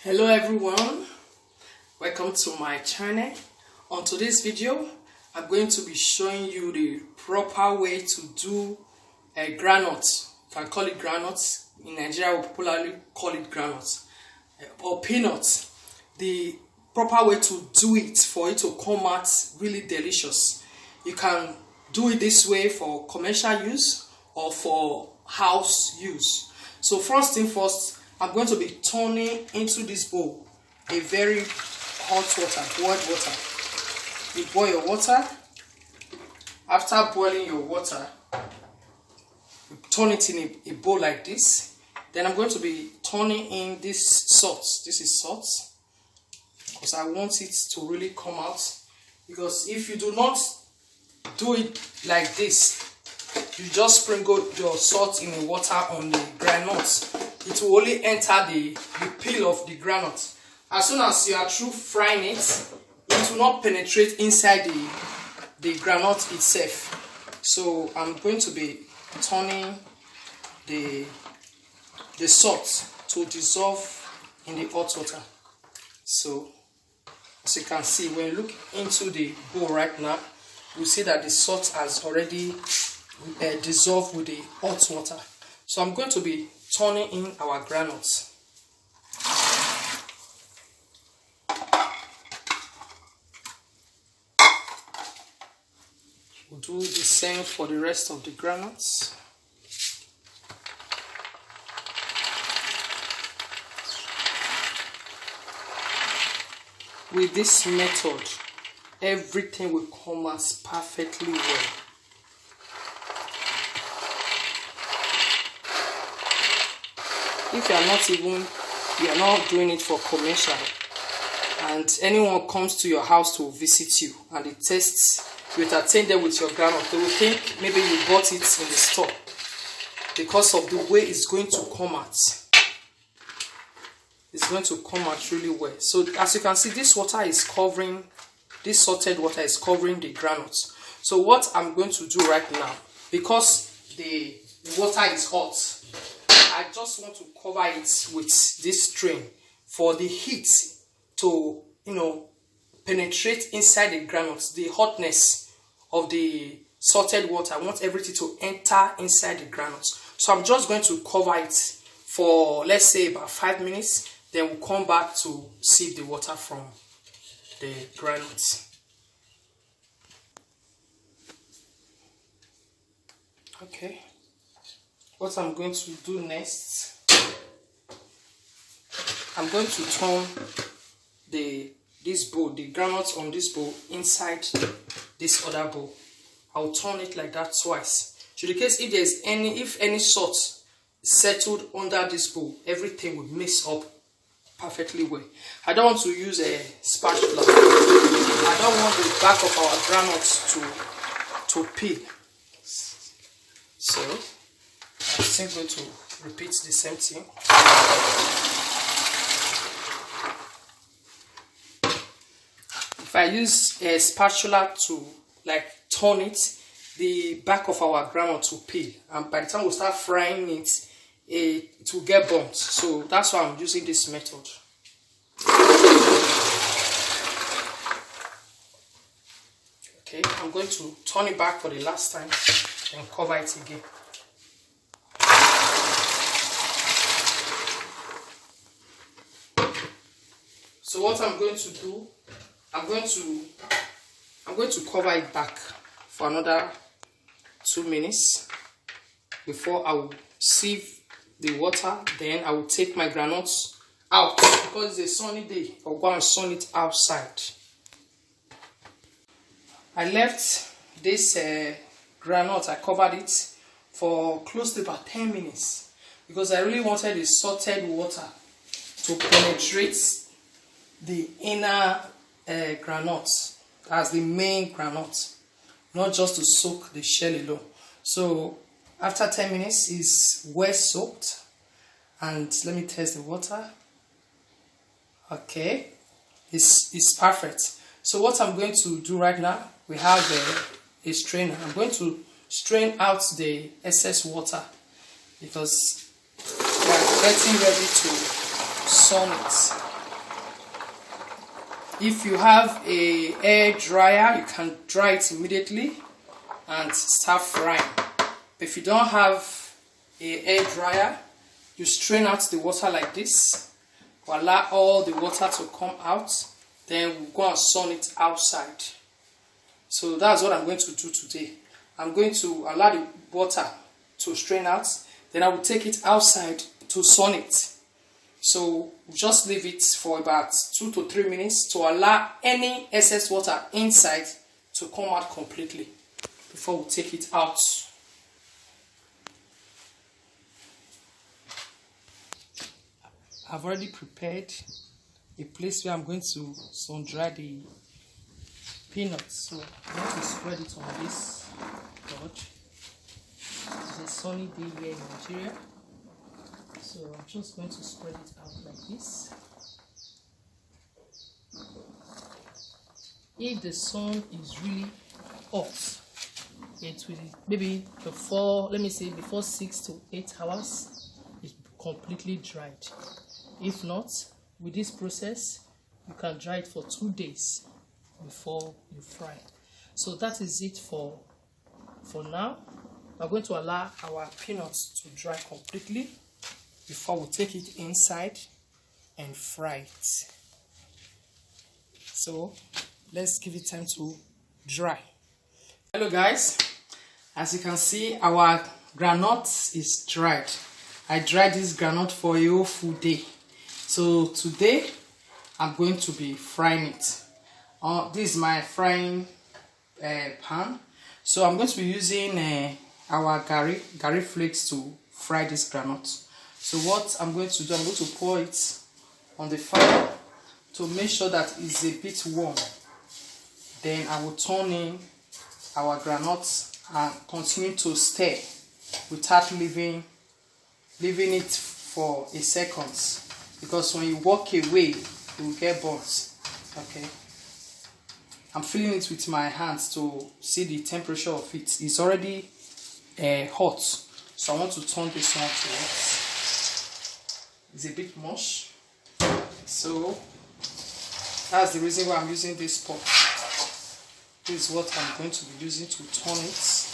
Hello everyone, welcome to my channel. On today's video I'm going to be showing you the proper way to do a groundnut. You can call it groundnut. In Nigeria we popularly call it groundnut or peanut. The proper way to do it for it to come out really delicious. You can do it this way for commercial use or for house use. So first thing first, I'm going to be turning into this bowl a very hot water, boiled water. You boil your water. After boiling your water, you turn it in a bowl like this. Then I'm going to be turning in this salt. This is salt because I want it to really come out. Because if you do not do it like this, you just sprinkle your salt in the water on the groundnut, it will only enter the peel of the groundnut. As soon as you are through frying it, it will not penetrate inside the groundnut itself. So I'm going to be turning the salt to dissolve in the hot water. So as you can see, when you look into the bowl right now, you see that the salt has already dissolved with the hot water. So I'm going to be turning in our groundnuts. We'll do the same for the rest of the groundnuts. With this method, everything will come out perfectly well. If you are not doing it for commercial, and anyone comes to your house to visit you and they you entertain them with your groundnut, they will think maybe you bought it in the store because of the way it's going to come out. It's going to come out really well. So as you can see, this salted water is covering the groundnuts. So what I'm going to do right now, because the water is hot, I just want to cover it with this string for the heat to, penetrate inside the groundnuts. The hotness of the salted water, I want everything to enter inside the groundnuts. So I'm just going to cover it for, let's say, about 5 minutes. Then we'll come back to sieve the water from the groundnuts. Okay. What I'm going to do next, I'm going to turn the groundnuts on this bowl inside this other bowl. I'll turn it like that twice. So in case if any salt is settled under this bowl, everything will mix up perfectly well. I don't want to use a spatula. I don't want the back of our groundnuts to peel. So I'm still going to repeat the same thing. If I use a spatula to turn it, the back of our groundnut to peel, and by the time we start frying it, it will get burnt. So that's why I'm using this method. Okay, I'm going to turn it back for the last time and cover it again. So what I'm going to do, I'm going to cover it back for another 2 minutes before I will sieve the water. Then I will take my groundnuts out because it's a sunny day. I'll go and sun it outside. I left this groundnut, I covered it for close to about 10 minutes because I really wanted the salted water to penetrate the inner groundnut, as the main groundnut, not just to soak the shell alone. So after 10 minutes, it's well soaked, and let me test the water. Okay, it's perfect. So what I'm going to do right now, we have a strainer. I'm going to strain out the excess water because we are getting ready to sun it. If you have a air dryer, you can dry it immediately and start frying. But if you don't have a air dryer, you strain out the water like this, allow all the water to come out, then we'll go and sun it outside. So that's what I'm going to do today. I'm going to allow the water to strain out, then I will take it outside to sun it. So we'll just leave it for about 2 to 3 minutes to allow any excess water inside to come out completely before we take it out. I've already prepared a place where I'm going to sun dry the peanuts. So I'm going to spread it on this board. It's a sunny day here in Nigeria. So I'm just going to spread it out like this. If the sun is really hot, it will maybe before 6 to 8 hours, it's completely dried. If not, with this process, you can dry it for 2 days before you fry. So that is it for now. We're going to allow our peanuts to dry completely before we take it inside and fry it. So let's give it time to dry. Hello guys, as you can see, our groundnut is dried. I dried this groundnut for a whole full day. So today I'm going to be frying it. This is my frying pan. So I'm going to be using our gari flakes to fry this groundnut. So what I'm going to do, I'm going to pour it on the fire to make sure that it's a bit warm. Then I will turn in our groundnut and continue to stir without leaving it for a second, because when you walk away you will get burnt. Okay, I'm feeling it with my hands to see the temperature of it. It's already hot, so I want to turn this on to it. It's a bit mush, so that's the reason why I'm using this pot. This is what I'm going to be using to turn it.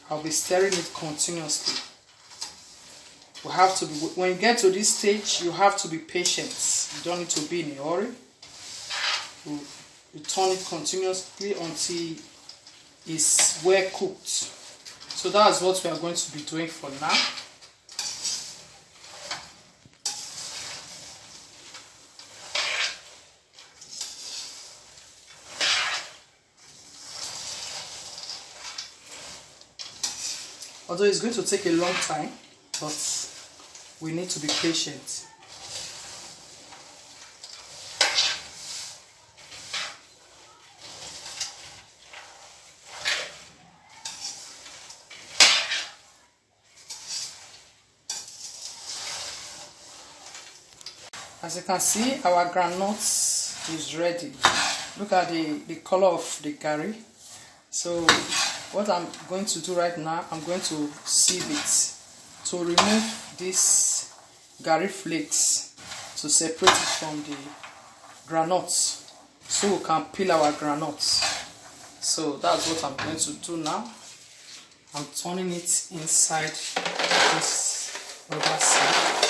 I'll be stirring it continuously. We have to be, when you get to this stage, you have to be patient. You don't need to be in a hurry. You turn it continuously until it's well cooked. So that's what we are going to be doing for now. Although it's going to take a long time, but we need to be patient. As you can see, our groundnut is ready. Look at the color of the gari. So what I'm going to do right now, I'm going to sieve it to remove this gari flakes, to separate it from the groundnuts, so we can peel our groundnuts. So that's what I'm going to do now. I'm turning it inside this rubber side.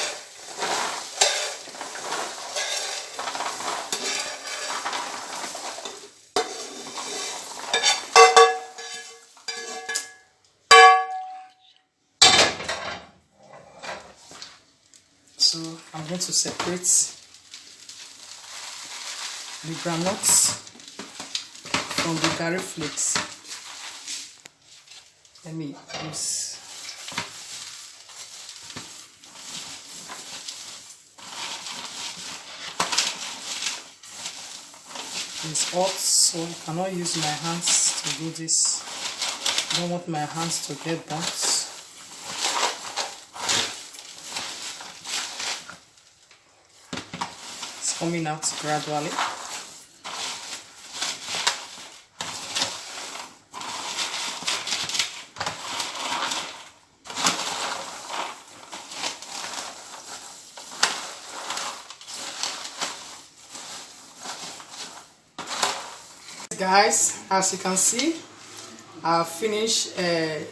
So I'm going to separate the groundnuts from the gari flakes. Let me use it's hot, so I cannot use my hands to do this. I don't want my hands to get burnt. Coming out gradually. Guys, as you can see, I've finished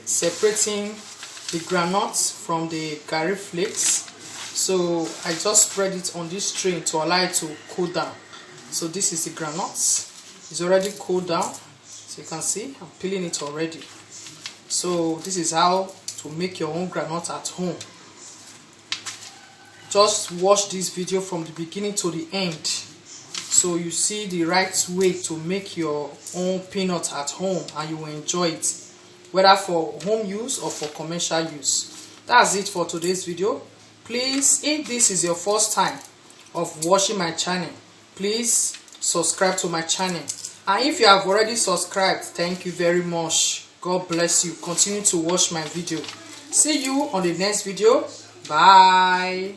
separating the groundnuts from the gari flakes. So I just spread it on this tray to allow it to cool down. So this is the groundnuts. It's already cooled down. So you can see I'm peeling it already. So this is how to make your own groundnut at home. Just watch this video from the beginning to the end, so you see the right way to make your own peanut at home, and you will enjoy it, whether for home use or for commercial use. That's it for today's video. Please, if this is your first time of watching my channel, please subscribe to my channel. And if you have already subscribed, thank you very much. God bless you. Continue to watch my video. See you on the next video. Bye.